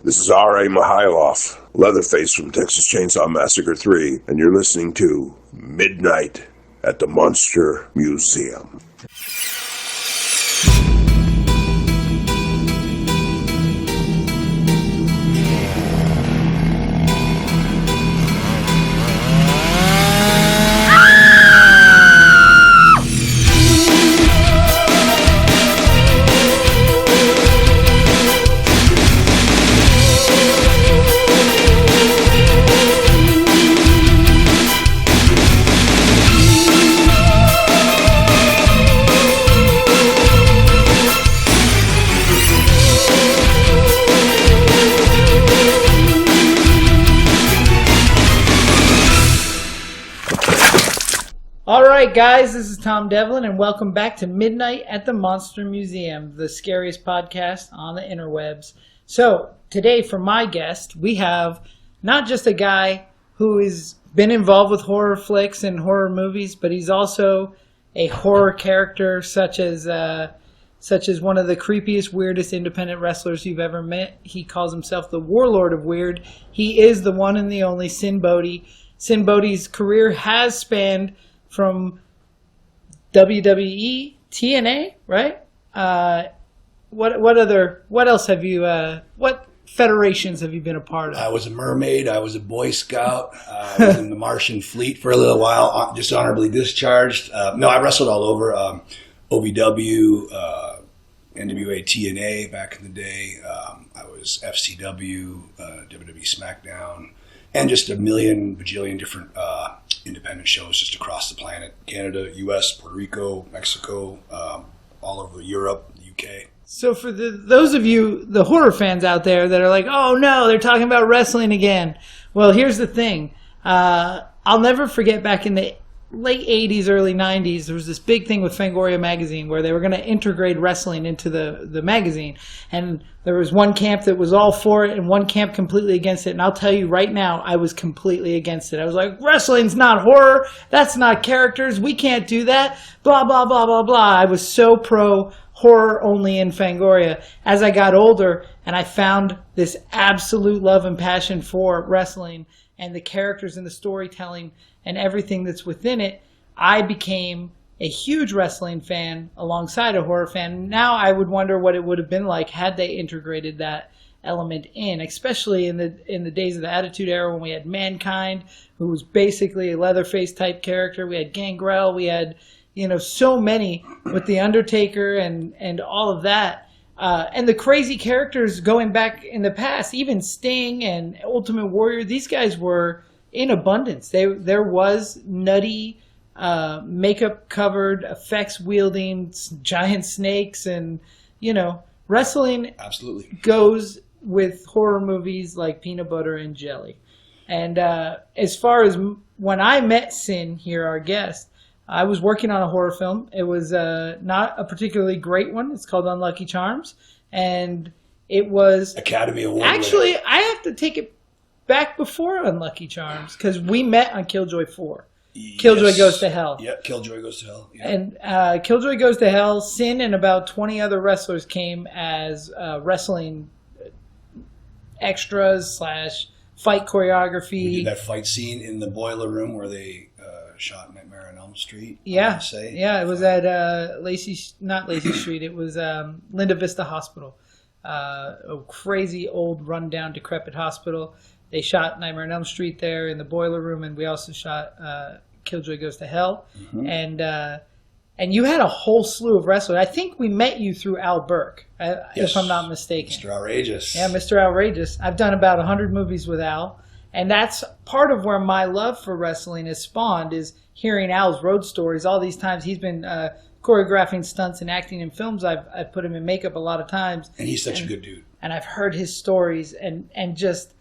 This is R.A. Mihailoff, Leatherface from Texas Chainsaw Massacre 3, and you're listening to Midnight at the Monster Museum. Alright guys, this is Tom Devlin and welcome back to Midnight at the Monster Museum, the scariest podcast on the interwebs. So, today for my guest, we have not just a guy who has been involved with horror flicks and horror movies, but he's also a horror character such as one of the creepiest, weirdest independent wrestlers you've ever met. He calls himself the Warlord of Weird. He is the one and the only Sinn Bodhi. Sinn Bodhi's career has spanned from WWE, TNA, right? What else have you? What federations have you been a part of? I was a mermaid. I was a Boy Scout. I was in the Martian Fleet for a little while, dishonorably discharged. No, I wrestled all over. OVW, NWA, TNA back in the day. I was FCW, WWE Smackdown, and just a bajillion different independent shows just across the planet. Canada, US, Puerto Rico, Mexico, all over Europe, the UK. So for those of you, the horror fans out there that are like, oh no, they're talking about wrestling again. Well, here's the thing. I'll never forget back in the late 80s, early 90s, there was this big thing with Fangoria magazine where they were going to integrate wrestling into the magazine. And there was one camp that was all for it and one camp completely against it. And I'll tell you right now, I was completely against it. I was like, wrestling's not horror. That's not characters. We can't do that. Blah, blah, blah, blah, blah. I was so pro horror only in Fangoria. As I got older and I found this absolute love and passion for wrestling and the characters and the storytelling and everything that's within it, I became a huge wrestling fan alongside a horror fan. Now I would wonder what it would have been like had they integrated that element in, especially in the days of the Attitude Era when we had Mankind, who was basically a Leatherface type character. We had Gangrel. We had, so many with The Undertaker and all of that. And the crazy characters going back in the past, even Sting and Ultimate Warrior, these guys were in abundance. There was nutty, makeup covered, effects wielding giant snakes, and wrestling absolutely goes with horror movies like peanut butter and jelly. And as far as when I met Sinn here, our guest, I was working on a horror film. It was not a particularly great one. It's called Unlucky Charms, and it was Academy Award. Actually, I have to take it back before Unlucky Charms, because we met on Killjoy 4. Killjoy Goes to Hell. Yeah, Killjoy Goes to Hell. Yeah. And Killjoy Goes to Hell, Sinn and about 20 other wrestlers came as wrestling extras / fight choreography. We did that fight scene in the boiler room where they shot Nightmare on Elm Street. Yeah, it was at not Lacey Street. It was Linda Vista Hospital, a crazy old rundown decrepit hospital. They shot Nightmare on Elm Street there in the boiler room, and we also shot Killjoy Goes to Hell. Mm-hmm. And you had a whole slew of wrestlers. I think we met you through Al Burke, if I'm not mistaken. Mr. Outrageous. Yeah, Mr. Outrageous. I've done about 100 movies with Al, and that's part of where my love for wrestling has spawned, is hearing Al's road stories. All these times he's been choreographing stunts and acting in films. I've put him in makeup a lot of times. And he's such a good dude. And I've heard his stories and just...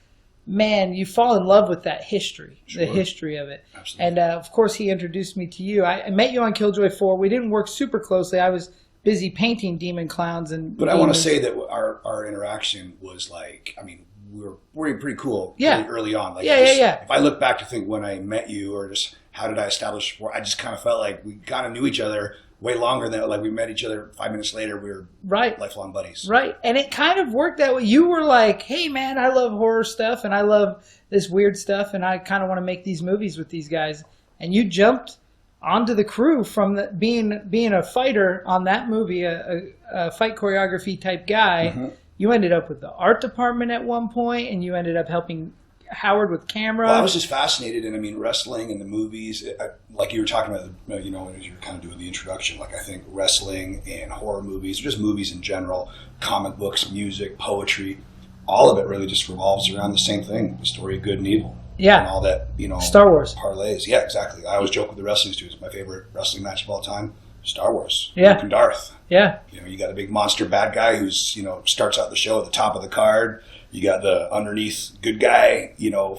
Man, you fall in love with that history, sure. The history of it. Absolutely. And, of course, he introduced me to you. I met you on Killjoy 4. We didn't work super closely. I was busy painting demon clowns. But I want to say that our interaction was like, we were pretty cool early on. Like, yeah. If I look back to think when I met you or just how did I establish rapport, I just kind of felt like we kind of knew each other way longer than like we met each other 5 minutes later. We were lifelong buddies. Right. And it kind of worked that way. You were like, hey, man, I love horror stuff and I love this weird stuff and I kind of want to make these movies with these guys. And you jumped onto the crew from being a fighter on that movie, a fight choreography type guy. Mm-hmm. You ended up with the art department at one point and you ended up helping Howard with camera. Well, I was just fascinated, and I mean, wrestling and the movies, like you were talking about, as you were kind of doing the introduction, like I think wrestling and horror movies, just movies in general, comic books, music, poetry, all of it really just revolves around the same thing, the story of good and evil. Yeah. And all that, Star Wars. Parlays. Yeah, exactly. I always joke with the wrestling students, my favorite wrestling match of all time, Star Wars. Yeah. Luke and Darth. Yeah. You got a big monster bad guy who's, starts out the show at the top of the card. You got the underneath good guy,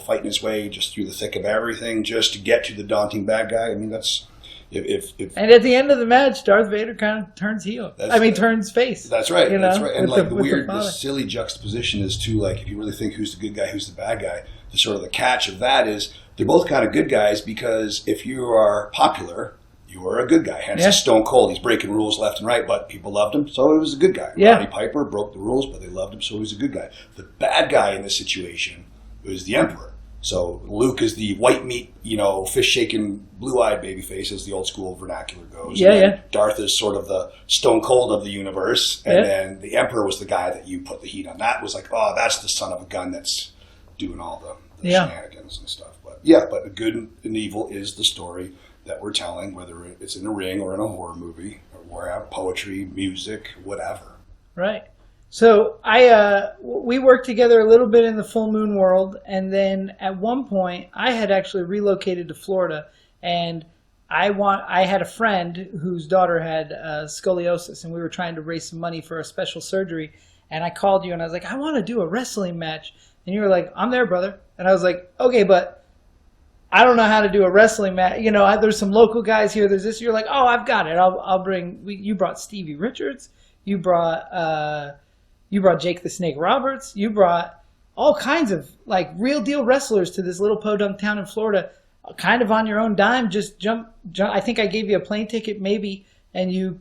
fighting his way just through the thick of everything just to get to the daunting bad guy. I mean, that's if and at the end of the match, Darth Vader kind of turns heel. Turns face. That's right. That's right. And like the silly juxtaposition is too, like, if you really think who's the good guy, who's the bad guy, the sort of the catch of that is they're both kind of good guys because if you are popular, you were a good guy. Hence, Stone Cold. He's breaking rules left and right, but people loved him, so he was a good guy. Yeah. Roddy Piper broke the rules, but they loved him, so he was a good guy. The bad guy in this situation was the Emperor. So Luke is the white meat, fish-shaking, blue-eyed babyface, as the old school vernacular goes. Yeah, and Darth is sort of the Stone Cold of the universe, and then the Emperor was the guy that you put the heat on. That was like, oh, that's the son of a gun that's doing all the shenanigans and stuff. But but good and evil is the story that we're telling, whether it's in a ring or in a horror movie or poetry, music, whatever. Right. So we worked together a little bit in the Full Moon world, and then at one point I had actually relocated to Florida, and I had a friend whose daughter had scoliosis, and we were trying to raise some money for a special surgery, and I called you and I was like, I want to do a wrestling match, and you were like, I'm there, brother, and I was like, okay, but I don't know how to do a wrestling match. There's some local guys here. There's this. You're like, oh, I've got it. I'll bring. You brought Stevie Richards. You brought Jake the Snake Roberts. You brought all kinds of like real deal wrestlers to this little podunk town in Florida, kind of on your own dime. Just jump. I think I gave you a plane ticket maybe, and you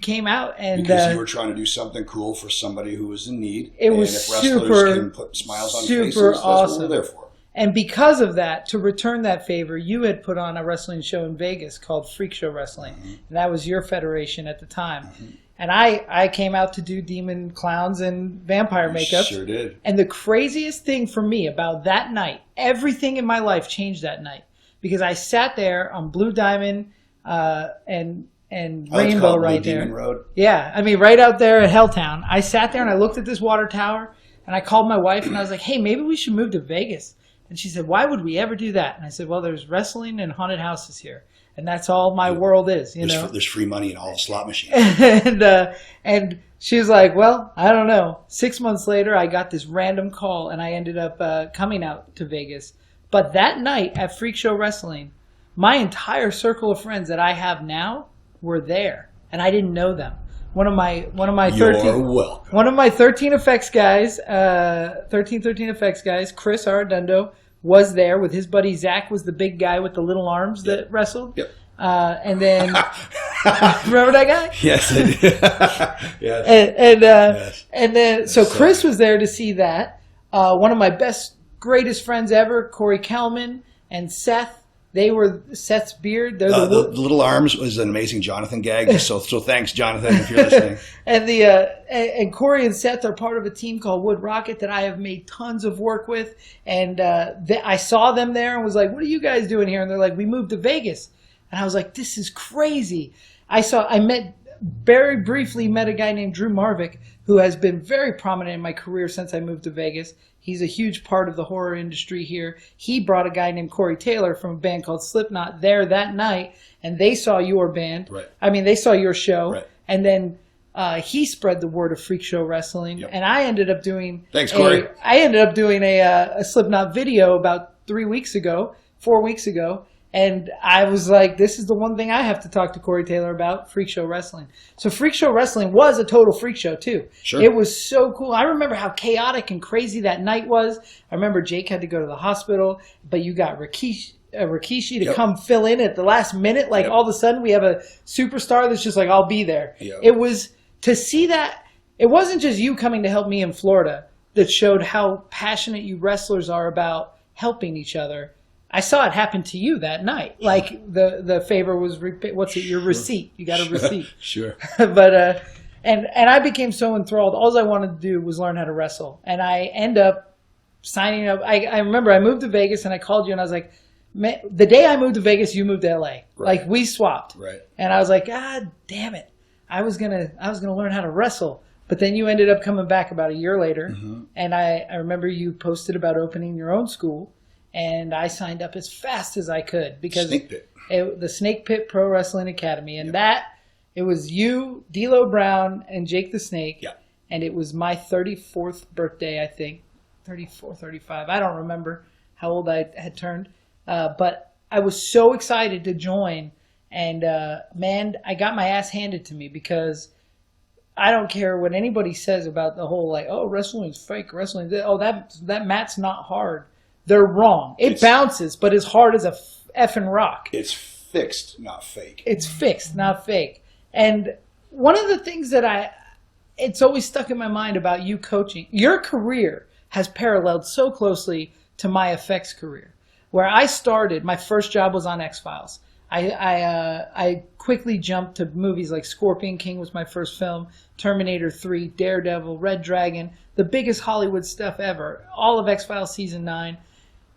came out and because you were trying to do something cool for somebody who was in need. It was and if wrestlers can put smiles on faces, that's awesome. what we're there for. And because of that, to return that favor, you had put on a wrestling show in Vegas called FREAKSHOW WRESTLING. Mm-hmm. And that was your federation at the time. Mm-hmm. And I came out to do demon clowns and vampire makeup. Sure did. And the craziest thing for me about that night, everything in my life changed that night. Because I sat there on Blue Diamond and Rainbow right there. Demon Road. Yeah, I mean right out there at Helltown. I sat there and I looked at this water tower and I called my wife and I was like, hey, maybe we should move to Vegas. And she said, why would we ever do that? And I said, well, there's wrestling and haunted houses here. And that's all my world is, There's free money in all the slot machines. and she was like, well, I don't know. 6 months later, I got this random call, and I ended up coming out to Vegas. But that night at FREAKSHOW WRESTLING, my entire circle of friends that I have now were there, and I didn't know them. One of my 13 effects guys, 13 effects guys, Chris Arredondo, was there with his buddy Zach, was the big guy with the little arms that wrestled. Yep. And then remember that guy? Yes, I do. Yes. And then so Chris was there to see that. One of my greatest friends ever, Corey Kelman and Seth. They were Seth's beard. They're the little arms was an amazing Jonathan gag. So thanks, Jonathan, if you're listening. And Corey and Seth are part of a team called Wood Rocket that I have made tons of work with. And I saw them there and was like, "What are you guys doing here?" And they're like, "We moved to Vegas." And I was like, "This is crazy." Very briefly met a guy named Drew Marvick, who has been very prominent in my career since I moved to Vegas. He's a huge part of the horror industry here. He brought a guy named Corey Taylor from a band called Slipknot there that night, and they saw your band. Right. I mean, they saw your show. Right. And then he spread the word of FREAKSHOW WRESTLING, and I ended up doing Thanks, Corey. I ended up doing a Slipknot video about 4 weeks ago. And I was like, this is the one thing I have to talk to Corey Taylor about, FREAKSHOW WRESTLING. So FREAKSHOW WRESTLING was a total freak show, too. Sure. It was so cool. I remember how chaotic and crazy that night was. I remember Jake had to go to the hospital, but you got Rikishi. Rikishi to come fill in at the last minute. Like all of a sudden we have a superstar that's just like, I'll be there. Yep. It was to see that. It wasn't just you coming to help me in Florida that showed how passionate you wrestlers are about helping each other. I saw it happen to you that night. Like the favor was, your receipt. You got a receipt. Sure. But, and I became so enthralled. All I wanted to do was learn how to wrestle. And I end up signing up. I remember I moved to Vegas and I called you and I was like, man, the day I moved to Vegas, you moved to LA. Right. Like we swapped. Right. And I was like, God damn it. I was gonna learn how to wrestle. But then you ended up coming back about a year later. Mm-hmm. And I remember you posted about opening your own school. And I signed up as fast as I could because the Snake Pit Pro Wrestling Academy. And it was you, D'Lo Brown, and Jake the Snake. Yeah. And it was my 34th birthday, I think. 34, 35. I don't remember how old I had turned. But I was so excited to join. And, man, I got my ass handed to me because I don't care what anybody says about the whole, like, oh, wrestling's fake. That mat's not hard. They're wrong. It bounces, but it's hard as a effing rock. It's fixed, not fake. It's fixed, not fake. And one of the things that it's always stuck in my mind about you coaching, your career has paralleled so closely to my effects career. Where I started, my first job was on X-Files. I quickly jumped to movies like Scorpion King was my first film, Terminator 3, Daredevil, Red Dragon, the biggest Hollywood stuff ever, all of X-Files Season 9.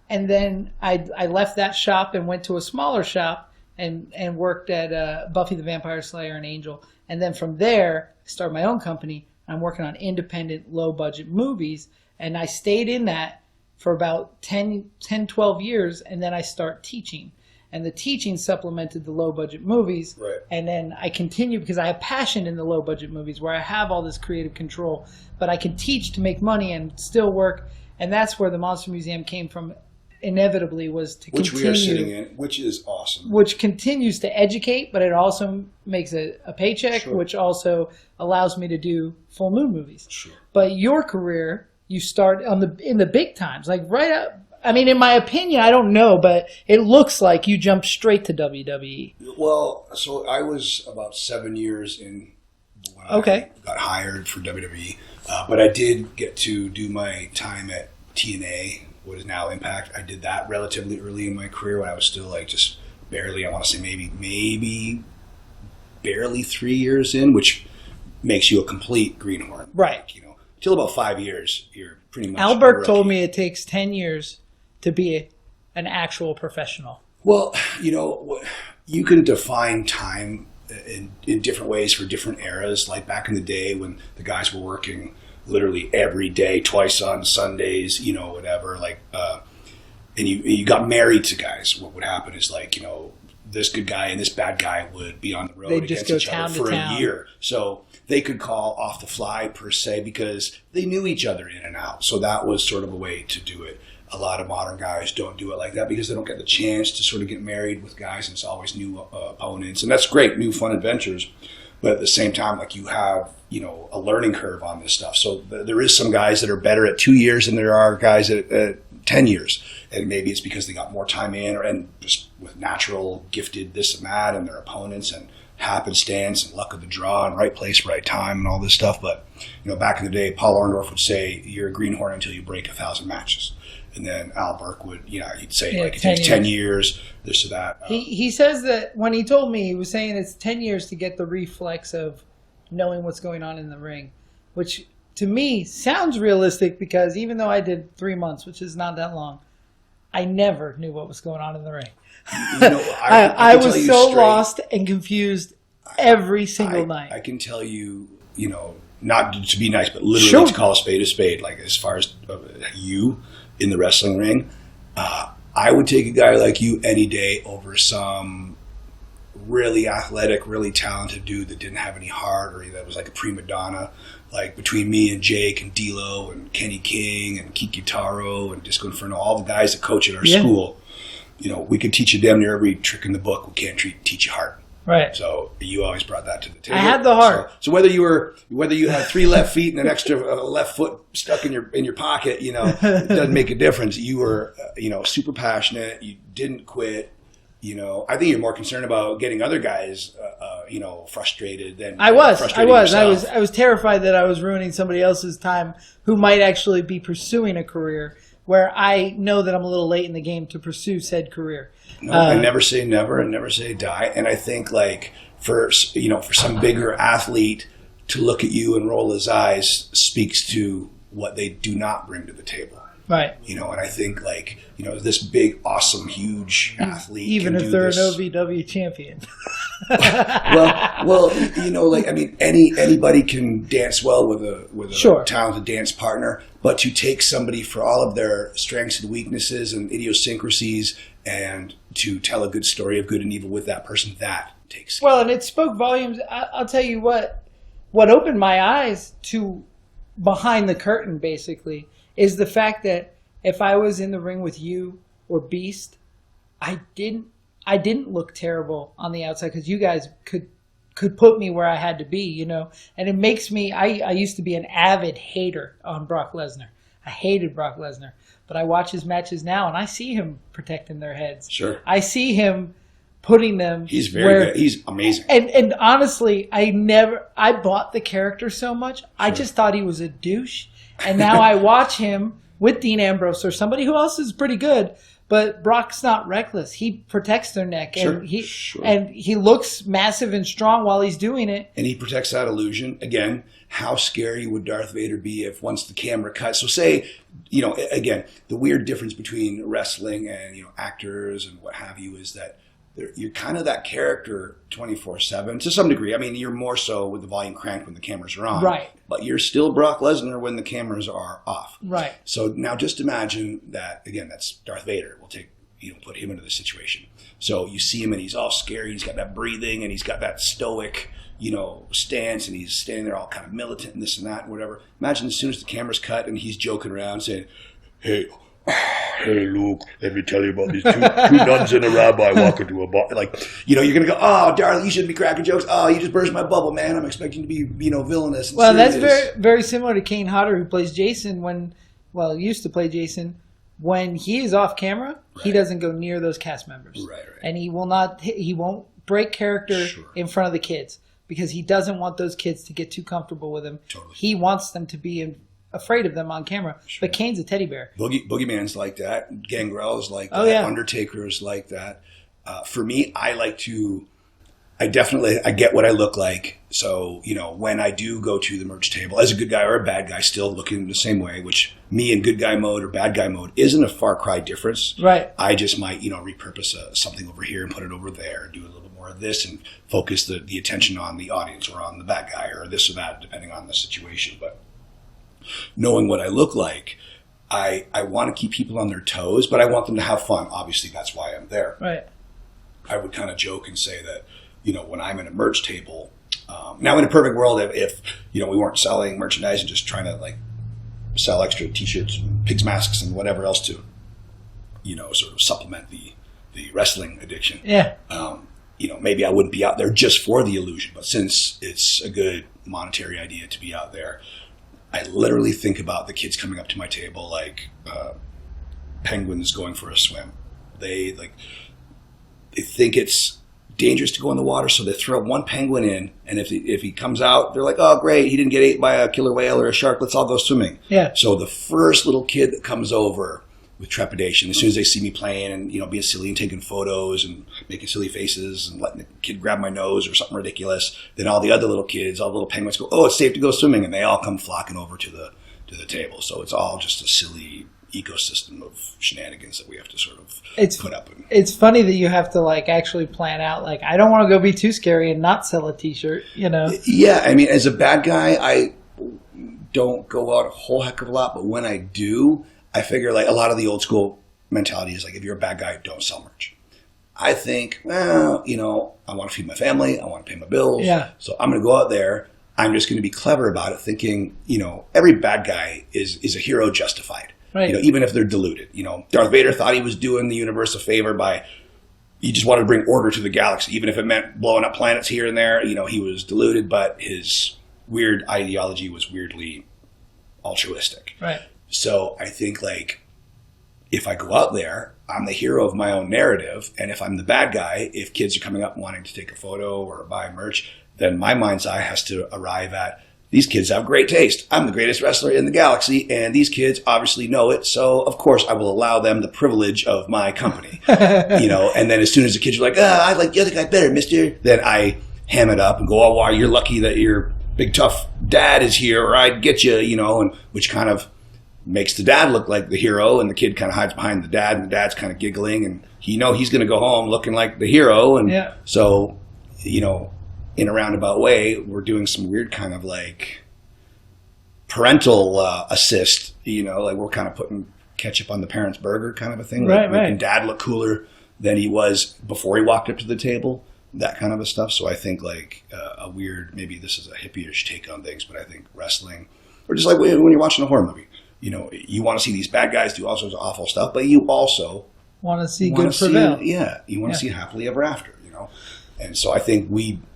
And then I left that shop and went to a smaller shop and worked at Buffy the Vampire Slayer and Angel. And then from there, I started my own company. I'm working on independent, low-budget movies. And I stayed in that for about 10, 12 years, and then I start teaching. And the teaching supplemented the low-budget movies. Right. And then I continue because I have passion in the low-budget movies where I have all this creative control. But I can teach to make money and still work. And that's where the Monster Museum came from. Inevitably was to which continue, we are sitting in, which is awesome. Which continues to educate, but it also makes a paycheck, sure. Which also allows me to do full moon movies. Sure. But your career, you start in the big times, like right up. I mean, in my opinion, I don't know, but it looks like you jumped straight to WWE. Well, so I was about 7 years in when I got hired for WWE, but I did get to do my time at TNA. What is now Impact. I did that relatively early in my career when I was still like just barely, I want to say maybe barely 3 years in, which makes you a complete greenhorn. Right. Like, till about 5 years, you're pretty much Albert told me it takes 10 years to be an actual professional. Well, you can define time in different ways for different eras. Like back in the day when the guys were working literally every day, twice on Sundays, whatever, like, and you got married to guys. What would happen is like, this good guy and this bad guy would be on the road against each other for a year. So they could call off the fly per se because they knew each other in and out. So that was sort of a way to do it. A lot of modern guys don't do it like that because they don't get the chance to sort of get married with guys, and it's always new opponents. And that's great, new fun adventures. But at the same time, like you have, a learning curve on this stuff. So there is some guys that are better at 2 years than there are guys at 10 years. And maybe it's because they got more time in and just with natural gifted this and that and their opponents and happenstance and luck of the draw and right place, right time and all this stuff. But, back in the day, Paul Orndorff would say, you're a greenhorn until you break 1,000 matches. And then Al Burke would, he'd say it takes 10 years, this or that. He says that when he told me, he was saying it's 10 years to get the reflex of knowing what's going on in the ring, which to me sounds realistic because even though I did 3 months, which is not that long, I never knew what was going on in the ring. I was so lost and confused every single night. I can tell you, not to be nice, but literally to call a spade, like as far as you in the wrestling ring, I would take a guy like you any day over some really athletic, really talented dude that didn't have any heart or that was like a prima donna. Like between me and Jake and D'Lo and Kenny King and Kiki Taro and Disco Inferno, all the guys that coach at our school, we could teach you damn near every trick in the book. We can't teach you heart. Right. So you always brought that to the table. I had the heart. So whether you had 3 left feet and an extra left foot stuck in your pocket, it doesn't make a difference. You were super passionate. You didn't quit. I think you're more concerned about getting other guys frustrated than I was. yourself. I was terrified that I was ruining somebody else's time who might actually be pursuing a career where I know that I'm a little late in the game to pursue said career. No, I never say never and never say die. And I think for some bigger athlete to look at you and roll his eyes speaks to what they do not bring to the table. Right. And I think this big, awesome, huge athlete. Even if they're an OVW champion. Anybody can dance well with a sure. talented dance partner, but to take somebody for all of their strengths and weaknesses and idiosyncrasies and to tell a good story of good and evil with that person, that takes skill. Well, and it spoke volumes. I'll tell you what opened my eyes to behind the curtain, basically, is the fact that if I was in the ring with you or Beast, I didn't look terrible on the outside because you guys could put me where I had to be, And it makes me, I used to be an avid hater on Brock Lesnar. I hated Brock Lesnar. But I watch his matches now and I see him protecting their heads. Sure. I see him putting them. He's very good. He's amazing. And honestly, I bought the character so much. Sure. I just thought he was a douche. And now I watch him with Dean Ambrose or somebody who else is pretty good, but Brock's not reckless. He protects their neck, and he looks massive and strong while he's doing it. And he protects that illusion. Again, how scary would Darth Vader be if once the camera cuts? So say, again, the weird difference between wrestling and actors and what have you is that you're kind of that character 24/7 to some degree. I mean, you're more so with the volume cranked when the cameras are on. Right. But you're still Brock Lesnar when the cameras are off. Right. So now just imagine that, again, that's Darth Vader. We'll put him into the situation. So you see him and he's all scary. He's got that breathing and he's got that stoic, stance, and he's standing there all kind of militant and this and that and whatever. Imagine as soon as the camera's cut and he's joking around saying, hey, Luke, let me tell you about these two nuns and a rabbi walking to a bar. You're going to go, oh, darling, you shouldn't be cracking jokes. Oh, you just burst my bubble, man. I'm expecting to be, villainous. Well, that's very, very similar to Kane Hodder, who plays Jason used to play Jason. When he is off camera, right. He doesn't go near those cast members. Right. And he won't break character in front of the kids because he doesn't want those kids to get too comfortable with him. Totally. He wants them to be afraid of them on camera. Sure. But Kane's a teddy bear. Boogeyman's like that. Gangrel's like that. Oh, yeah. Undertaker's like that. For me, I get what I look like. So, when I do go to the merch table, as a good guy or a bad guy, still looking the same way, which me in good guy mode or bad guy mode isn't a far cry difference. Right. I just might, repurpose something over here and put it over there, do a little bit more of this and focus the attention on the audience or on the bad guy or this or that, depending on the situation. But knowing what I look like, I want to keep people on their toes, but I want them to have fun. Obviously, that's why I'm there. Right. I would kind of joke and say that, when I'm in a merch table, now in a perfect world, if we weren't selling merchandise and just trying to sell extra T-shirts, and pigs masks, and whatever else to, sort of supplement the wrestling addiction. Yeah. Maybe I wouldn't be out there just for the illusion, but since it's a good monetary idea to be out there, I literally think about the kids coming up to my table like penguins going for a swim. They think it's dangerous to go in the water, so they throw one penguin in, and if he comes out, they're like, oh, great, he didn't get ate by a killer whale or a shark, let's all go swimming. Yeah. So the first little kid that comes over with trepidation, as soon as they see me playing and being silly and taking photos and making silly faces and letting the kid grab my nose or something ridiculous, then all the other little kids, all the little penguins go, oh, it's safe to go swimming, and they all come flocking over to the table. So it's all just a silly ecosystem of shenanigans that we have to sort of put up. It's funny that you have to actually plan out. I don't want to go be too scary and not sell a T-shirt. Yeah, I mean, as a bad guy, I don't go out a whole heck of a lot, but when I do, I figure a lot of the old school mentality is if you're a bad guy, don't sell merch. I think, I want to feed my family, I want to pay my bills, so I'm going to go out there. I'm just going to be clever about it, thinking, every bad guy is a hero justified. Right. Even if they're deluded. Darth Vader thought he was doing the universe a favor by, he just wanted to bring order to the galaxy, even if it meant blowing up planets here and there. You know, he was deluded, but his weird ideology was weirdly altruistic. Right. So I think, like, if I go out there, I'm the hero of my own narrative. And if I'm the bad guy, if kids are coming up wanting to take a photo or buy merch, then my mind's eye has to arrive at, these kids have great taste. I'm the greatest wrestler in the galaxy, and these kids obviously know it. So, of course, I will allow them the privilege of my company. You know, and then as soon as the kids are like, I like the other guy better, mister, then I ham it up and go, oh, wow, you're lucky that your big tough dad is here, or I'd get you, you know, and which kind of makes the dad look like the hero, and the kid kind of hides behind the dad, and the dad's kind of giggling, and he's going to go home looking like the hero. And so, you know, in a roundabout way, we're doing some weird kind of like parental assist, you know, like we're kind of putting ketchup on the parent's burger kind of a thing. Right, like making dad look cooler than he was before he walked up to the table, that kind of a stuff. So I think like a weird, maybe this is a hippie-ish take on things, but I think wrestling, or just like when you're watching a horror movie, you know, you want to see these bad guys do all sorts of awful stuff, but you also want to see good prevail. You want to see happily ever after, you know? And so I think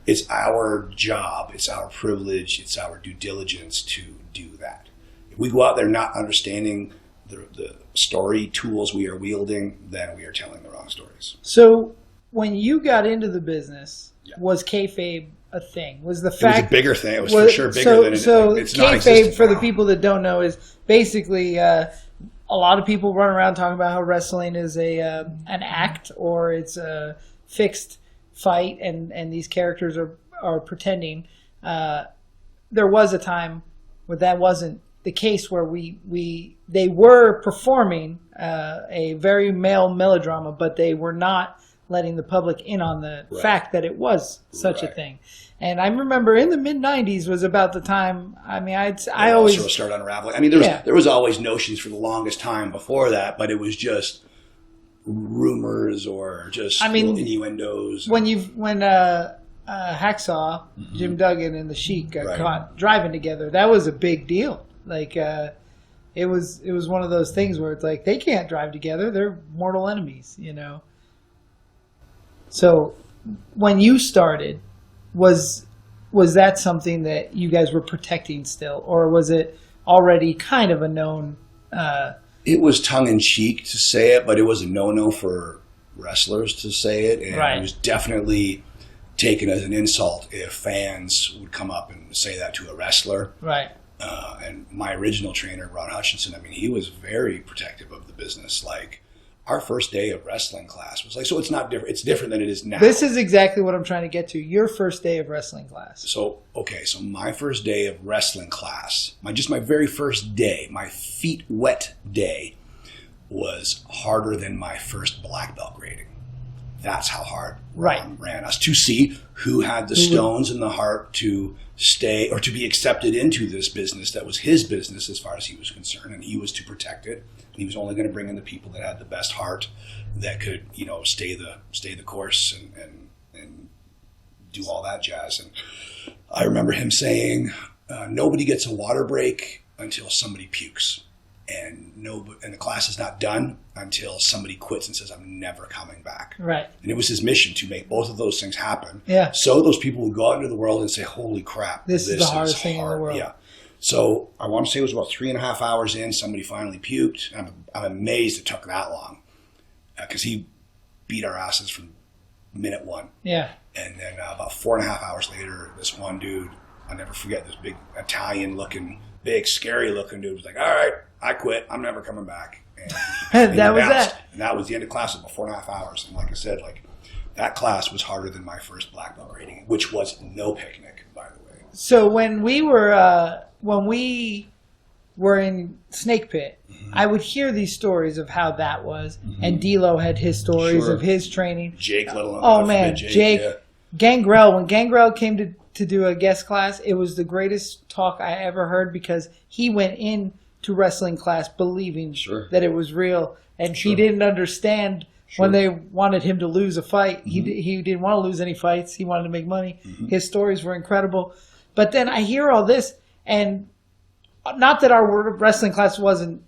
it's our job, it's our privilege, it's our due diligence to do that. If we go out there not understanding the story tools we are wielding, then we are telling the wrong stories. So when you got into the business, was kayfabe a thing? Was the fact... It was a bigger thing. It was for sure bigger than it. So it's kayfabe, for the people that don't know, is basically a lot of people run around talking about how wrestling is an act, or it's a fixed fight, and these characters are pretending. There was a time where that wasn't the case, where they were performing a very male melodrama, but they were not letting the public in on the fact that it was such a thing. And I remember in the mid-90s was about the time, I mean, I always sort of started unraveling. I mean, there was always notions for the longest time before that, but it was just rumors or just little innuendos. When Hacksaw, Jim Duggan, and the Sheik got caught driving together, that was a big deal. Like it was one of those things where it's like, they can't drive together; they're mortal enemies, you know. So when you started, was that something that you guys were protecting still, or was it already kind of a known? It was tongue-in-cheek to say it, but it was a no-no for wrestlers to say it. And it was definitely taken as an insult if fans would come up and say that to a wrestler. Right. And my original trainer, Ron Hutchinson, I mean, he was very protective of the business. Like, our first day of wrestling class was like, so it's not different. It's different than it is now. This is exactly what I'm trying to get to. Your first day of wrestling class. So my first day of wrestling class, my very first day, my feet wet day, was harder than my first black belt grading. That's how hard Ron ran us, to see who had the stones and the heart to stay or to be accepted into this business that was his business as far as he was concerned, and he was to protect it. And he was only going to bring in the people that had the best heart, that could, you know, stay the course and do all that jazz. And I remember him saying, nobody gets a water break until somebody pukes, and the class is not done until somebody quits and says, I'm never coming back. Right. And it was his mission to make both of those things happen. Yeah. So those people would go out into the world and say, holy crap, this is the hardest thing in the world. Yeah. So I want to say it was about 3.5 hours in, somebody finally puked. And I'm amazed it took that long, because he beat our asses from minute one. Yeah. And then about 4.5 hours later, this one dude, I'll never forget, this big Italian-looking, big, scary-looking dude was like, all right, I quit. I'm never coming back. And that was that. And that was the end of class, about 4.5 hours. And like I said, like, that class was harder than my first black belt grading, which was no picnic, by the way. So when we were in Snake Pit, I would hear these stories of how that was, and D'Lo had his stories of his training. Jake, let alone. Oh man, Jake. Yeah. Gangrel. When Gangrel came to do a guest class, it was the greatest talk I ever heard, because he went in to wrestling class believing that it was real, and he didn't understand when they wanted him to lose a fight. He didn't want to lose any fights. He wanted to make money. His stories were incredible. But then I hear all this, and not that our wrestling class wasn't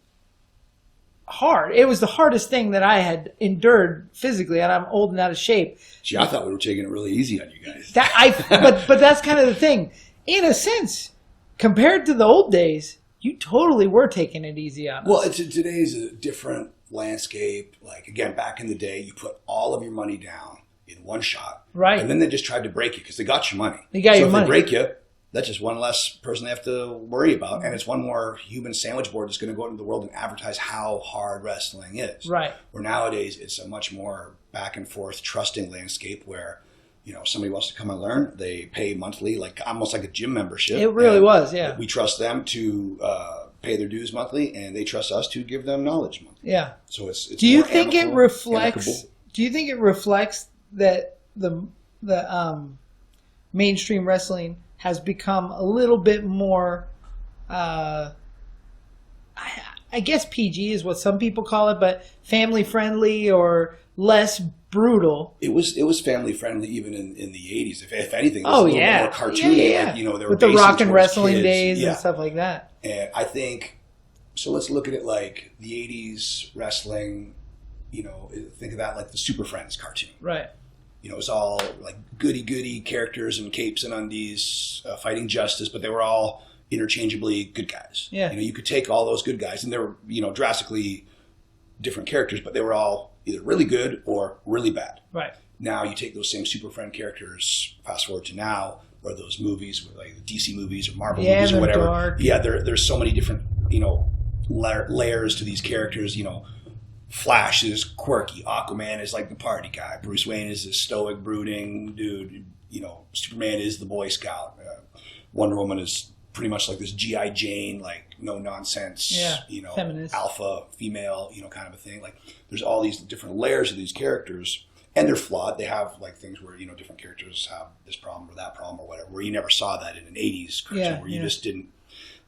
hard. It was the hardest thing that I had endured physically, and I'm old and out of shape. Gee, I thought we were taking it really easy on you guys. But that's kind of the thing. In a sense, compared to the old days, you totally were taking it easy on us. Well, today's a different landscape. Like, again, back in the day, you put all of your money down in one shot. Right. And then they just tried to break you because they got your money. They got your money. So if they break you, that's just one less person they have to worry about. And it's one more human sandwich board that's going to go into the world and advertise how hard wrestling is. Right. Where nowadays, it's a much more back and forth, trusting landscape where, you know, somebody wants to come and learn, they pay monthly, like almost like a gym membership. It really was, yeah. We trust them to pay their dues monthly, and they trust us to give them knowledge monthly. Yeah. So it's Do you more think it reflects? amicable. Do you think it reflects that the mainstream wrestling has become a little bit more? I guess PG is what some people call it, but family friendly or less brutal. It was family friendly even in the 80s. If anything, it was Oh a little yeah, bit more cartoony. yeah. Like, you know, there with were the basing rock and towards wrestling kids. days Yeah. and stuff like that. And I think, so let's look at it like the 80s wrestling, you know, think of that like the Super Friends cartoon. Right. You know, it was all like goody characters in capes and undies fighting justice, but they were all interchangeably good guys. Yeah. You know, you could take all those good guys and they were, you know, drastically different characters, but they were all either really good or really bad. Right. Now you take those same Super Friend characters, fast forward to now, or those movies, like the DC movies or Marvel movies or whatever. Dark. Yeah, there's so many different, you know, layers to these characters. You know, Flash is quirky. Aquaman is like the party guy. Bruce Wayne is a stoic, brooding dude. You know, Superman is the Boy Scout. Wonder Woman is pretty much like this G.I. Jane, like no nonsense, Yeah, you know, feminist. alpha, female, you know, kind of a thing. Like there's all these different layers of these characters. And they're flawed. They have like things where, you know, different characters have this problem or that problem or whatever, where you never saw that in an 80s cartoon, where you just didn't,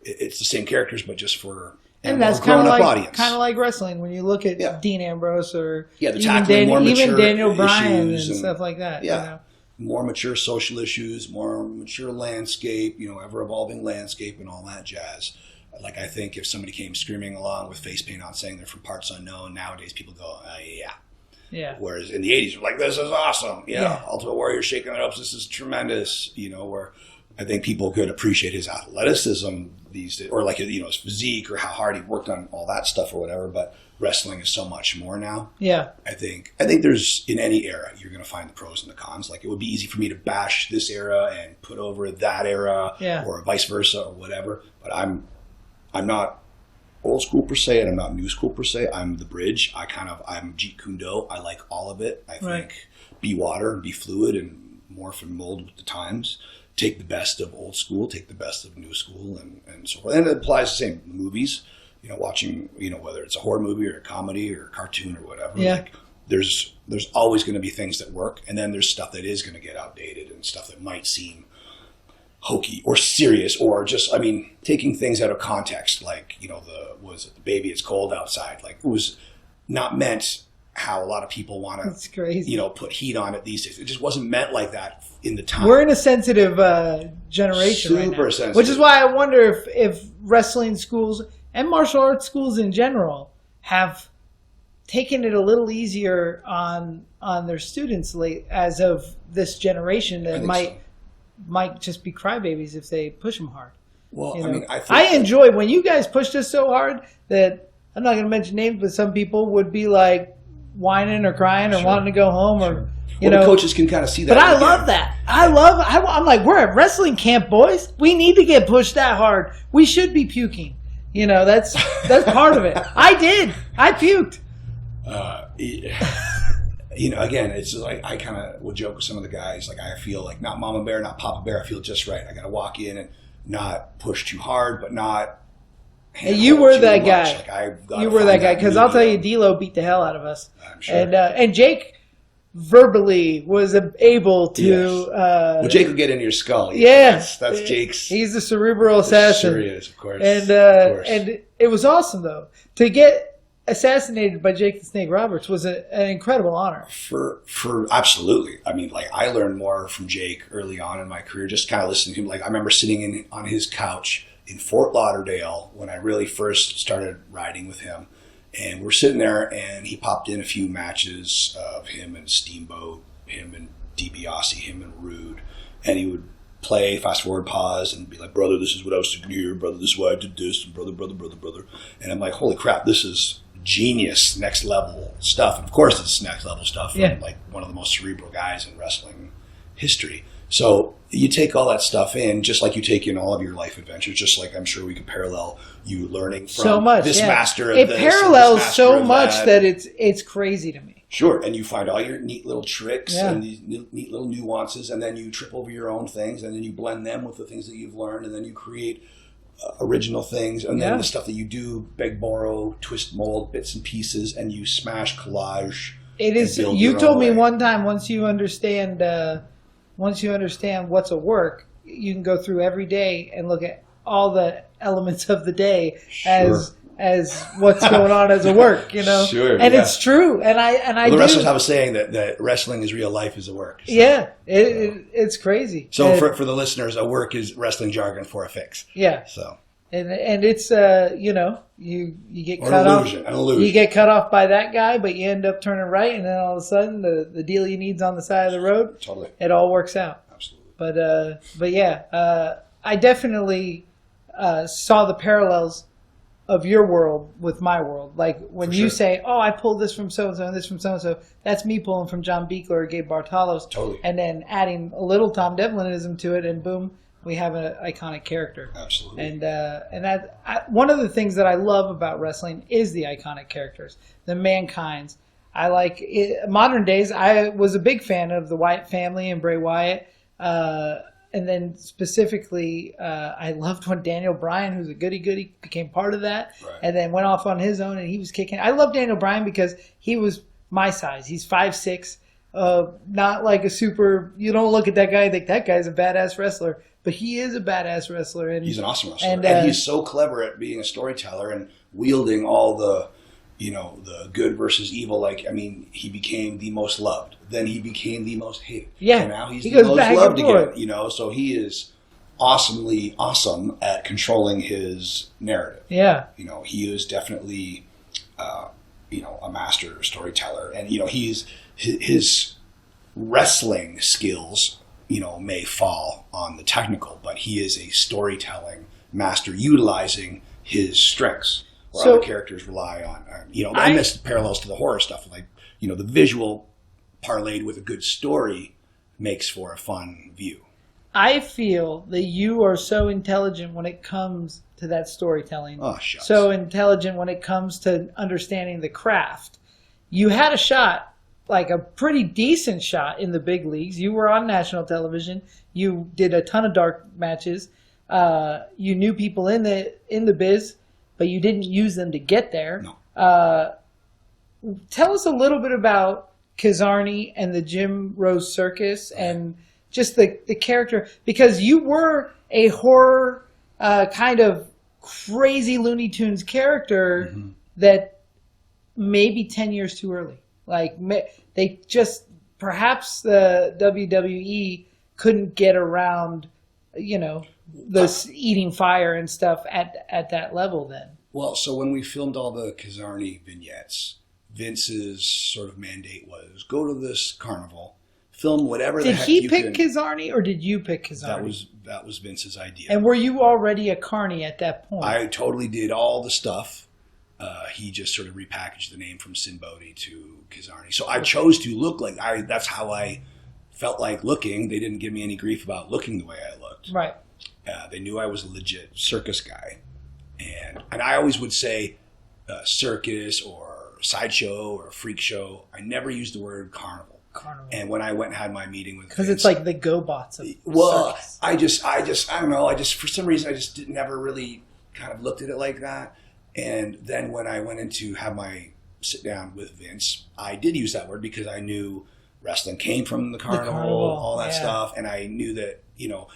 it's the same characters, but just for And that's kind of like wrestling when you look at Dean Ambrose or the tackling, more mature even Daniel Bryan and issues stuff like that. Yeah. You know? More mature social issues, more mature landscape, you know, ever evolving landscape and all that jazz. Like, I think if somebody came screaming along with face paint on saying they're from parts unknown, nowadays people go, yeah. Yeah. Whereas in the 80s, we're like, this is awesome. Yeah. Ultimate Warrior shaking the ropes. This is tremendous. You know, where I think people could appreciate his athleticism these days, or like, you know, his physique or how hard he worked on all that stuff or whatever. But wrestling is so much more now. Yeah. I think there's, in any era, you're going to find the pros and the cons. Like, it would be easy for me to bash this era and put over that era or vice versa or whatever. But I'm not old school per se, and I'm not new school per se. I'm the bridge. I'm Jeet Kune Do. I like all of it. I think be water and be fluid and morph and mold with the times. Take the best of old school, take the best of new school, and so forth. And it applies the same movies. You know, watching, you know, whether it's a horror movie or a comedy or a cartoon or whatever. Yeah. Like, there's always going to be things that work, and then there's stuff that is going to get outdated and stuff that might seem hokey or serious, or just, I mean, taking things out of context, like, you know, the baby, it's cold outside. Like, it was not meant how a lot of people want to, That's crazy. you know, put heat on it these days. It just wasn't meant like that in the time. We're in a sensitive generation right now. Super sensitive. Which is why I wonder if wrestling schools and martial arts schools in general have taken it a little easier on their students as of this generation that might just be crybabies if they push them hard. Well, You I know? mean, I enjoy when you guys pushed us so hard that I'm not going to mention names, but some people would be like whining or crying or wanting to go home or you know. The coaches can kind of see that. But I love that. I'm like, we're at wrestling camp, boys. We need to get pushed that hard. We should be puking. You know, that's part of it. I did. I puked. You know, again, it's like I kind of would joke with some of the guys. Like, I feel like not Mama Bear, not Papa Bear. I feel just right. I got to walk in and not push too hard, but not. Hey, you were that guy. Like, you were that guy because I'll tell you, D'Lo beat the hell out of us. I'm sure. And Jake verbally was able to. Well, Jake will get into your skull. Yes, that's Jake's. He's the cerebral assassin. Sure he is, of course. And of course. and it was awesome though to get assassinated by Jake the Snake Roberts was an incredible honor. For absolutely. I mean, like, I learned more from Jake early on in my career, just kind of listening to him. Like, I remember sitting on his couch in Fort Lauderdale when I really first started riding with him, And we're sitting there, and he popped in a few matches of him and Steamboat, him and DiBiase, him and Rude, and he would play, fast forward, pause, and be like, brother, this is what I was doing here, brother, this is why I did this, and brother. And I'm like, holy crap, this is genius, next level stuff. And of course, it's next level stuff from like one of the most cerebral guys in wrestling history. So you take all that stuff in, just like you take in all of your life adventures, just like I'm sure we could parallel you learning from so much, this master of it this. It parallels so much that it's crazy to me. Sure, and you find all your neat little tricks and these neat little nuances, and then you trip over your own things, and then you blend them with the things that you've learned, and then you create original things, and then the stuff that you do, beg, borrow, twist, mold, bits and pieces, and you smash, collage. It is. You told me one time, once you understand what's a work, you can go through every day and look at all the elements of the day as what's going on as a work, you know. Sure, and it's true. And I the wrestlers have a saying that wrestling is real life is a work. So, it's crazy. So for the listeners, a work is wrestling jargon for a fix. Yeah. So and it's you get cut off. An illusion. You get cut off by that guy, but you end up turning right, and then all of a sudden the deal you need's on the side of the road. Totally. It all works out. Absolutely. But yeah, I definitely saw the parallels of your world with my world. Like when you say, "Oh, I pulled this from so and so and this from so and so," that's me pulling from John Beekler or Gabe Bartalos. Totally. And then adding a little Tom Devlinism to it, and boom, we have an iconic character. Absolutely. And one of the things that I love about wrestling is the iconic characters, the Mankind's. I like modern days. I was a big fan of the Wyatt family and Bray Wyatt. And then specifically, I loved when Daniel Bryan, who's a goody-goody, became part of that, and then went off on his own, and he was kicking. I love Daniel Bryan because he was my size. He's 5'6", not like a super. You don't look at that guy and think that guy's a badass wrestler, but he is a badass wrestler. And he's an awesome wrestler, and he's so clever at being a storyteller and wielding all the, the good versus evil. Like, I mean, he became the most loved. Then he became the most hated. Yeah. And now he's the most loved again. So he is awesomely awesome at controlling his narrative. Yeah. He is definitely, a master storyteller. And, his wrestling skills, may fall on the technical, but he is a storytelling master utilizing his strengths. Where other characters rely on, and this parallels to the horror stuff. Like, the visual parlayed with a good story makes for a fun view. I feel that you are so intelligent when it comes to that storytelling. Oh, shucks. So intelligent when it comes to understanding the craft. You had a shot, like a pretty decent shot in the big leagues. You were on national television. You did a ton of dark matches. You knew people in the biz, but you didn't use them to get there. No. Tell us a little bit about KiZARNY and the Jim Rose Circus and just the character, because you were a horror kind of crazy Looney Tunes character that maybe 10 years too early. Like they just, perhaps the WWE couldn't get around, the eating fire and stuff at that level then. Well, so when we filmed all the KiZARNY vignettes, Vince's sort of mandate was go to this carnival, film whatever the heck you can. Did he pick KiZARNY or did you pick KiZARNY? That was Vince's idea. And were you already a carny at that point? I totally did all the stuff. He just sort of repackaged the name from Sinn Bodhi to KiZARNY. So I chose to look like that's how I felt like looking. They didn't give me any grief about looking the way I looked. Right. They knew I was a legit circus guy. And I always would say circus or sideshow or freak show. I never used the word carnival. And when I went and had my meeting with because it's like the GoBots of circus. I don't know. For some reason, I just never really kind of looked at it like that. And then when I went in to have my sit down with Vince, I did use that word because I knew wrestling came from the carnival, all that stuff. And I knew that,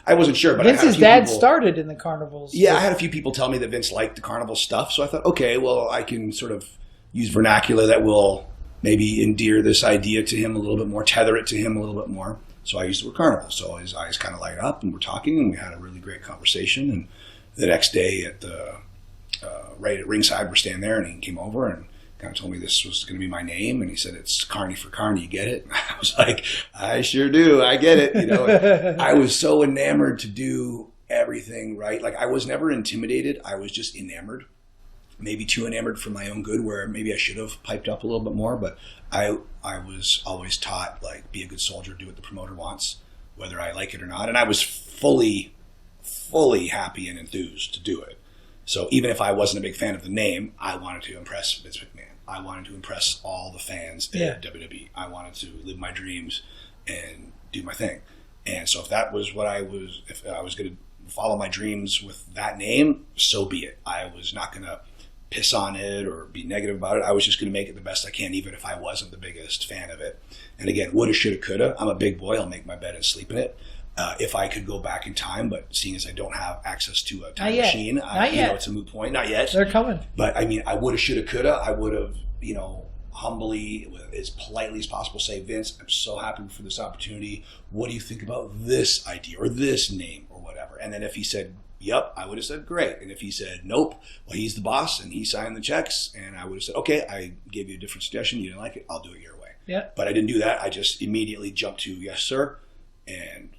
I wasn't sure, but Vince's dad started in the carnivals. Yeah, I had a few people tell me that Vince liked the carnival stuff. So I thought, okay, well, I can sort of use vernacular that will maybe endear this idea to him a little bit more, tether it to him a little bit more. So I used the word carnival. So his eyes kind of light up and we're talking and we had a really great conversation. And the next day at the right at ringside, we're standing there and he came over and kind of told me this was going to be my name, and he said, "It's Carney for Carney. You get it?" I was like, "I sure do. I get it." You know, I was so enamored to do everything right. Like I was never intimidated. I was just enamored. Maybe too enamored for my own good, where maybe I should have piped up a little bit more. But I was always taught, like, be a good soldier, do what the promoter wants, whether I like it or not. And I was fully happy and enthused to do it. So even if I wasn't a big fan of the name, I wanted to impress Vince McMahon. I wanted to impress all the fans at WWE. I wanted to live my dreams and do my thing. And so if that was what if I was going to follow my dreams with that name, so be it. I was not going to piss on it or be negative about it. I was just going to make it the best I can, even if I wasn't the biggest fan of it. And again, woulda, shoulda, coulda. I'm a big boy. I'll make my bed and sleep in it. If I could go back in time, but seeing as I don't have access to a time machine, it's a moot point. Not yet. They're coming. But I mean, I woulda, shoulda, coulda. I would have, humbly, as politely as possible, say, "Vince, I'm so happy for this opportunity. What do you think about this idea or this name or whatever?" And then if he said, "Yep," I would have said, "Great." And if he said, "Nope," well, he's the boss and he signed the checks. And I would have said, "Okay, I gave you a different suggestion. You didn't like it. I'll do it your way." Yeah. But I didn't do that. I just immediately jumped to, "Yes, sir." And,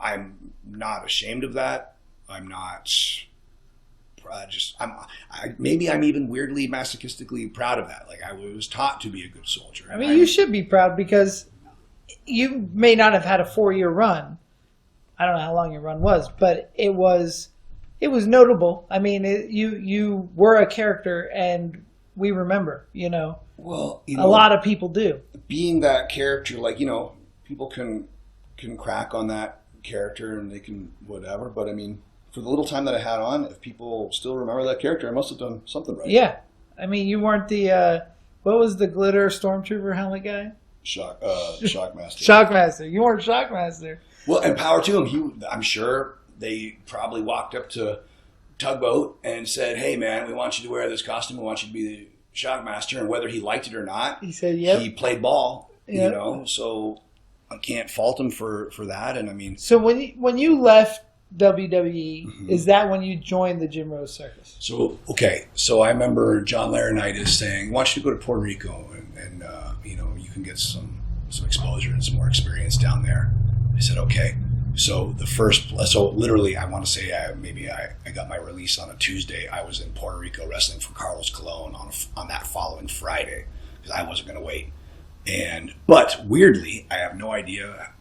I'm not ashamed of that. I'm not, maybe I'm even weirdly masochistically proud of that. Like I was taught to be a good soldier. I mean, you should be proud because you may not have had a 4-year run. I don't know how long your run was, but it was notable. I mean, you were a character, and we remember. Well, a lot of people do. Being that character, like people can crack on that character and they can whatever. But I mean, for the little time that I had on, if people still remember that character, I must have done something right. Yeah, I mean, you weren't the what was the glitter stormtrooper helmet guy? Shockmaster. Shockmaster. You weren't Shockmaster. Well, and power to him. I'm sure they probably walked up to Tugboat and said, "Hey, man, we want you to wear this costume. We want you to be the Shockmaster." And whether he liked it or not, he said, "Yep." He played ball. Yep. So I can't fault him for that. And I mean, so when you left WWE, is that when you joined the Jim Rose Circus? So I remember John Laurinaitis saying, "I want you to go to Puerto Rico and you can get some exposure and some more experience down there." I said, "Okay." So literally, I want to say I got my release on a Tuesday. I was in Puerto Rico wrestling for Carlos Colon on that following Friday because I wasn't going to wait. But weirdly, I have no idea,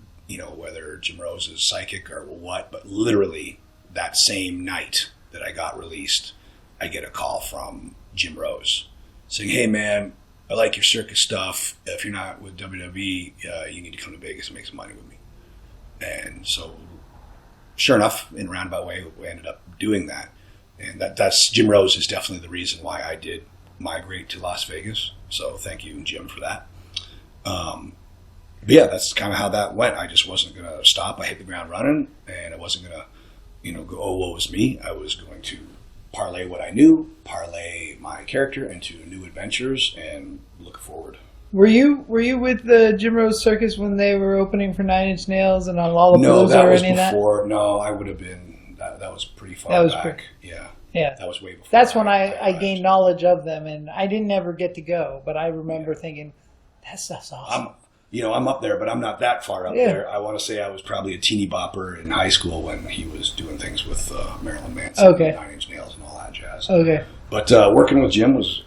whether Jim Rose is psychic or what, but literally that same night that I got released, I get a call from Jim Rose saying, "Hey man, I like your circus stuff. If you're not with WWE, you need to come to Vegas and make some money with me." And so, sure enough, in a roundabout way, we ended up doing that. And that's Jim Rose is definitely the reason why I did migrate to Las Vegas. So thank you, Jim, for that. But yeah, that's kind of how that went. I just wasn't going to stop. I hit the ground running, and I wasn't going to, go, "Oh, woe is me." I was going to parlay what I knew, parlay my character into new adventures, and look forward. Were you with the Jim Rose Circus when they were opening for 9 Inch Nails and on Lollapalooza? No, that was or any before. Of that? No, I would have been. That was pretty far that was back. Yeah. That was way before. That's when I gained knowledge of them, and I didn't ever get to go, but I remember thinking, that stuff's awesome. I'm up there, but I'm not that far up there. I want to say I was probably a teeny bopper in high school when he was doing things with Marilyn Manson, 9 Inch Nails, and all that jazz. Okay. But working with Jim was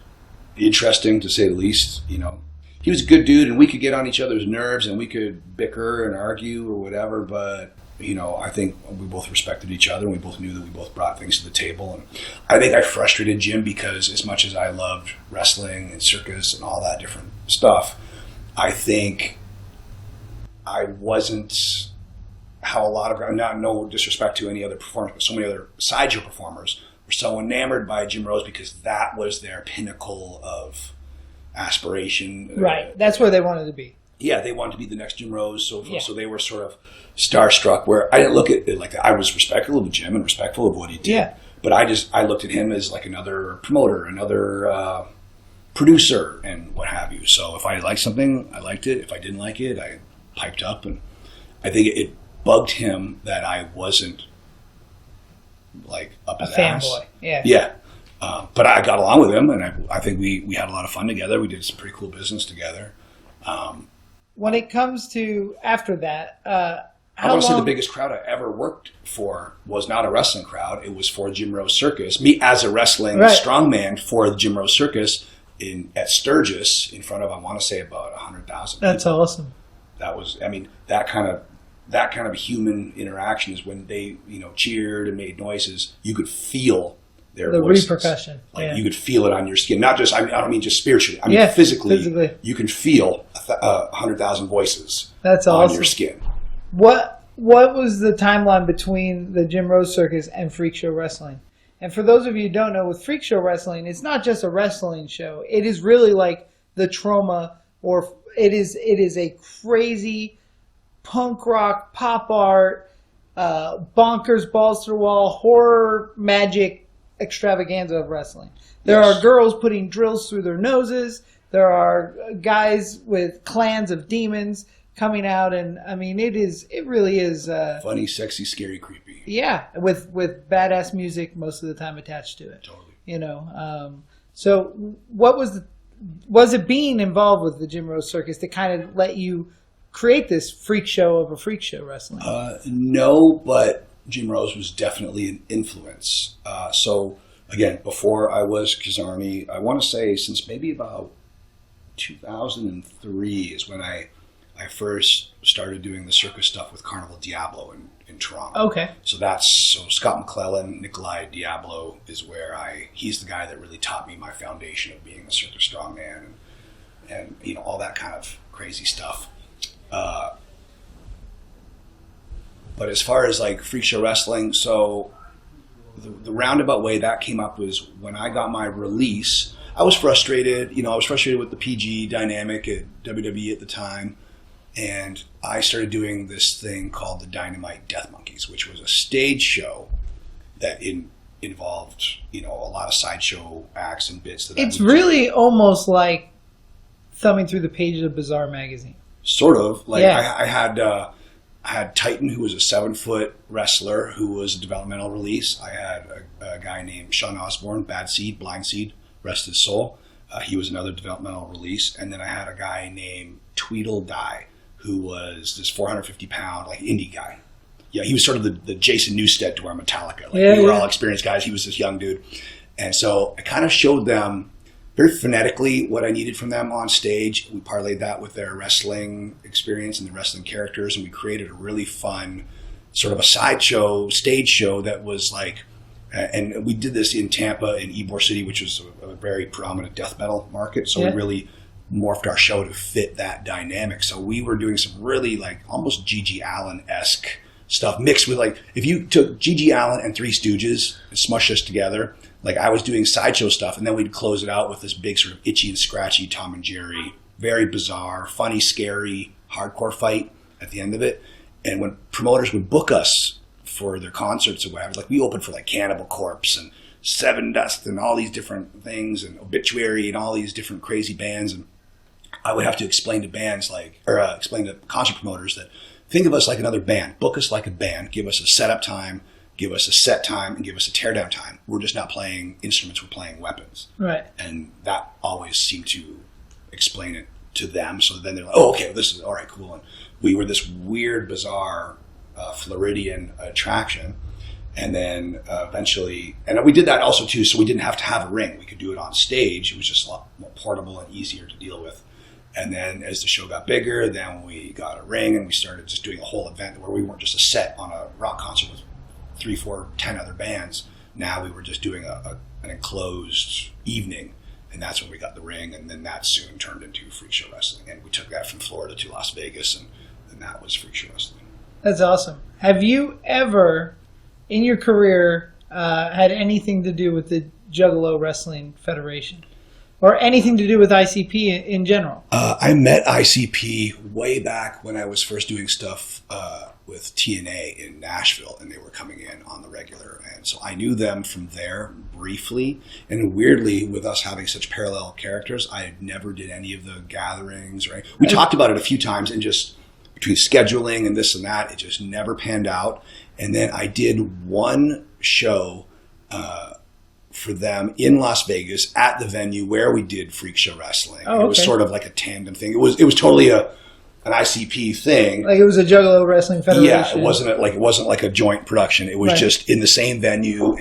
interesting, to say the least. He was a good dude, and we could get on each other's nerves, and we could bicker and argue or whatever, but I think we both respected each other, and we both knew that we both brought things to the table. And I think I frustrated Jim because as much as I loved wrestling and circus and all that different stuff, I think I wasn't how a lot of, no disrespect to any other performers, but so many other Sideshow performers were so enamored by Jim Rose because that was their pinnacle of aspiration. Right. That's where they wanted to be. Yeah, they wanted to be the next Jim Rose, so they were sort of starstruck. Where I didn't look at it like that. I was respectful of Jim and respectful of what he did. Yeah. But I looked at him as like another promoter, another producer, and what have you. So if I liked something, I liked it. If I didn't like it, I piped up. And I think it bugged him that I wasn't like up his ass. Fanboy. Yeah. Yeah. But I got along with him, and I think we had a lot of fun together. We did some pretty cool business together. When it comes to after that, I want to say the biggest crowd I ever worked for was not a wrestling crowd. It was for Jim Rose Circus. Me as a wrestling strongman for the Jim Rose Circus at Sturgis in front of, I want to say, about 100,000 people. That's awesome. That was, I mean, that kind of human interaction is when they, cheered and made noises. You could feel their voices. Repercussion. Like you could feel it on your skin. Not just, I don't mean just spiritually. I mean physically. You can feel 100,000 voices on your skin. What was the timeline between the Jim Rose Circus and Freak Show Wrestling? And for those of you who don't know, with Freak Show Wrestling, it's not just a wrestling show. It is really like the Trauma, or it is a crazy punk rock, pop art, bonkers, balls to the wall, horror, magic extravaganza of wrestling. There are girls putting drills through their noses. There are guys with clans of demons coming out, and I mean, it really is funny, sexy, scary, creepy. Yeah, with badass music most of the time attached to it. Totally. So what was it being involved with the Jim Rose Circus that kind of let you create this freak show of a freak show wrestling? No, but Jim Rose was definitely an influence. So again, before I was KiZARNY, I want to say since maybe about 2003 is when I first started doing the circus stuff with Carnival Diablo in Toronto. Okay. So Scott McClellan, Nikolai Diablo is where he's the guy that really taught me my foundation of being a circus strongman and all that kind of crazy stuff. But as far as like freak show wrestling, so the roundabout way that came up was when I got my release. I was frustrated. I was frustrated with the PG dynamic at WWE at the time. And I started doing this thing called the DYNAMITE DEATH MONKIEZ, which was a stage show that involved, a lot of sideshow acts and bits. It's really almost like thumbing through the pages of Bizarre magazine. Sort of. Like I had Titan, who was a 7-foot wrestler, who was a developmental release. I had a guy named Sean Osborne, Bad Seed, Blind Seed, rest his soul. He was another developmental release. And then I had a guy named Tweedledee, who was this 450-pound like indie guy. Yeah, he was sort of the Jason Newsted to our Metallica. We were all experienced guys. He was this young dude. And so I kind of showed them very phonetically what I needed from them on stage. We parlayed that with their wrestling experience and the wrestling characters, and we created a really fun sort of a sideshow, stage show that was like, and we did this in Tampa in Ybor City, which was a very prominent death metal market. So we really morphed our show to fit that dynamic. So we were doing some really like almost G.G. Allen-esque stuff mixed with like, if you took G.G. Allen and Three Stooges and smushed us together, like I was doing sideshow stuff, and then we'd close it out with this big sort of itchy and scratchy Tom and Jerry, very bizarre, funny, scary, hardcore fight at the end of it. And when promoters would book us for their concerts or whatever, like we opened for like Cannibal Corpse and Seven Dust and all these different things and Obituary and all these different crazy bands. And I would have to explain to bands explain to concert promoters that think of us like another band, book us like a band, give us a setup time, give us a set time, and give us a teardown time. We're just not playing instruments, we're playing weapons. Right. And that always seemed to explain it to them. So then they're like, oh, okay, this is all right, cool. And we were this weird, bizarre Floridian attraction. And then eventually, and we did that also too, so we didn't have to have a ring. We could do it on stage. It was just a lot more portable and easier to deal with. And then as the show got bigger, then we got a ring and we started just doing a whole event where we weren't just a set on a rock concert with 3, 4, 10 other bands. Now we were just doing an enclosed evening, and that's when we got the ring, and then that soon turned into Freak Show Wrestling. And we took that from Florida to Las Vegas, and that was Freak Show Wrestling. That's awesome. Have you ever, in your career, had anything to do with the Juggalo Wrestling Federation? Or anything to do with ICP in general? I met ICP way back when I was first doing stuff with TNA in Nashville, and they were coming in on the regular. And so I knew them from there briefly. And weirdly, with us having such parallel characters, I never did any of the gatherings. Right? We talked about it a few times, and just between scheduling and this and that, it just never panned out. And then I did one show for them in Las Vegas at the venue where we did Freak Show Wrestling. Oh, okay. It was sort of like a tandem thing. It was totally an ICP thing. Like it was a Juggalo Wrestling Federation. Yeah, it wasn't like a joint production. It was just in the same venue,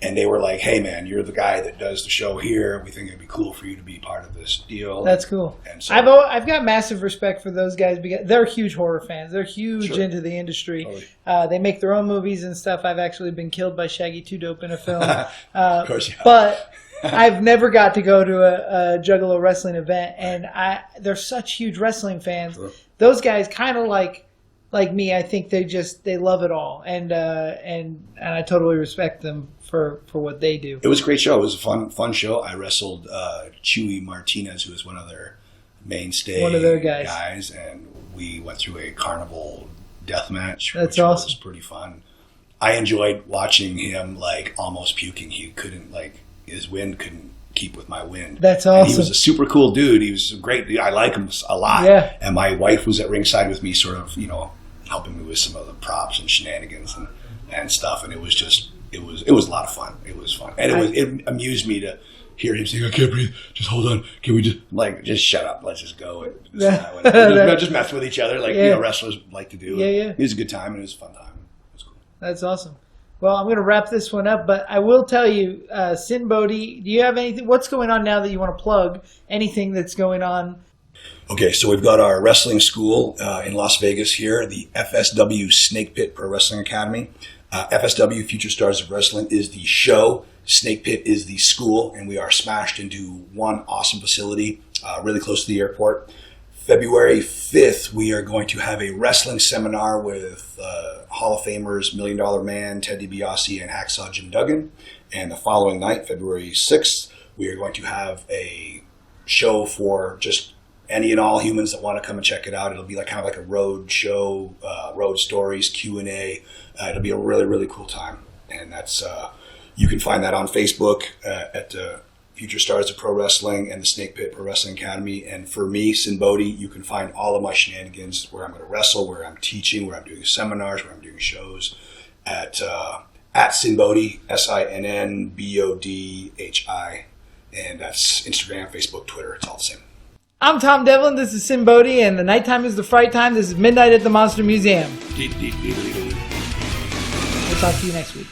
and they were like, "Hey, man, you're the guy that does the show here. We think it'd be cool for you to be part of this deal." That's cool. And so, I've got massive respect for those guys because they're huge horror fans. They're huge into the industry. Totally. They make their own movies and stuff. I've actually been killed by Shaggy Too Dope in a film. of course, yeah. But I've never got to go to a Juggalo wrestling event, and they're such huge wrestling fans. Sure. Those guys kind of like me. I think they love it all, and I totally respect them for what they do. It was a great show. It was a fun show. I wrestled Chewy Martinez, who was one of their mainstay guys, and we went through a Carnival death match. That's which awesome. was pretty fun. I enjoyed watching him almost puking. He couldn't his wind couldn't keep with my wind. That's awesome. And he was a super cool dude. He was a great dude. I like him a lot. Yeah. And my wife was at ringside with me, sort of, helping me with some of the props and shenanigans and stuff. And it was a lot of fun. It was fun. And it amused me to hear him saying, "I can't breathe. Just hold on. Can we just shut up. Let's just go." And just mess with each other wrestlers like to do. Yeah. It was a good time and it was a fun time. It was cool. That's awesome. Well, I'm going to wrap this one up, but I will tell you, Sinn Bodhi, do you have anything? What's going on now that you want to plug? Anything that's going on? Okay, so we've got our wrestling school in Las Vegas here, the FSW Snake Pit Pro Wrestling Academy. FSW, Future Stars of Wrestling, is the show. Snake Pit is the school, and we are smashed into one awesome facility really close to the airport. February 5th, we are going to have a wrestling seminar with Hall of Famers Million Dollar Man, Ted DiBiase, and Hacksaw Jim Duggan. And the following night, February 6th, we are going to have a show for just any and all humans that want to come and check it out. It'll be kind of like a road show, road stories, Q&A. It'll be a really, really cool time. And that's you can find that on Facebook at Future Stars of Pro Wrestling and the Snake Pit Pro Wrestling Academy. And for me, Sinn Bodhi, you can find all of my shenanigans, where I'm going to wrestle, where I'm teaching, where I'm doing seminars, where I'm doing shows at Sinn Bodhi, SINNBODHI. And that's Instagram, Facebook, Twitter. It's all the same. I'm Tom Devlin. This is Sinn Bodhi, and the nighttime is the fright time. This is Midnight at the Monster Museum. We'll talk to you next week.